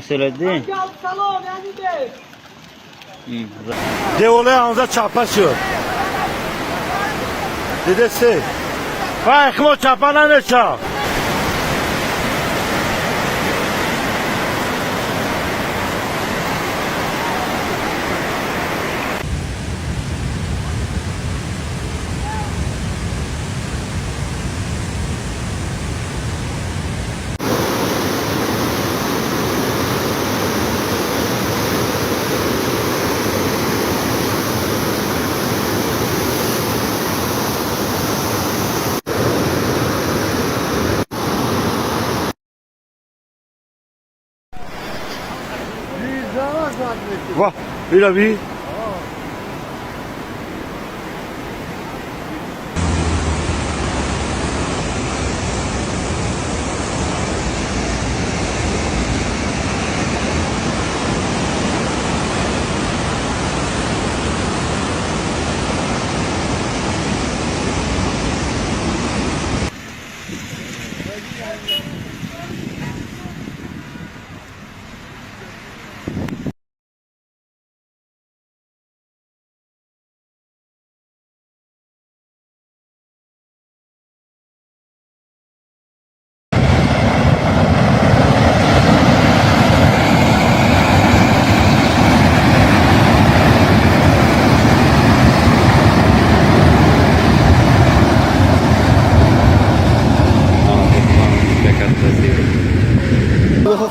söyledi. Salam yani de. De olaya anza çarpaşıyor. Dedesi. Vay kimo çarpana ne çarp? Vah, öyle bir.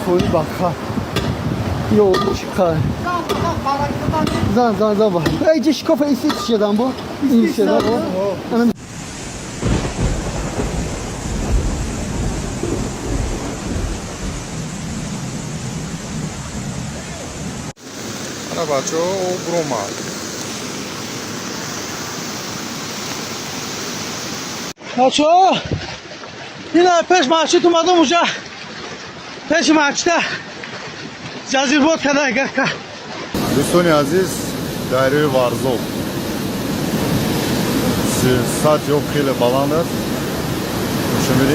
Foi baka. Yo çıkar. Zan bak. Ey ciş kafa istişeden bu. İstişeden bu. Anam. Arabaço o Broma. Aço. Yine peş marşı tumadım uca. Peş marşta. Cazirbot kadar gaka. Lüsoni Aziz, daire Varzol. Saat yok ile balanır. Şimdi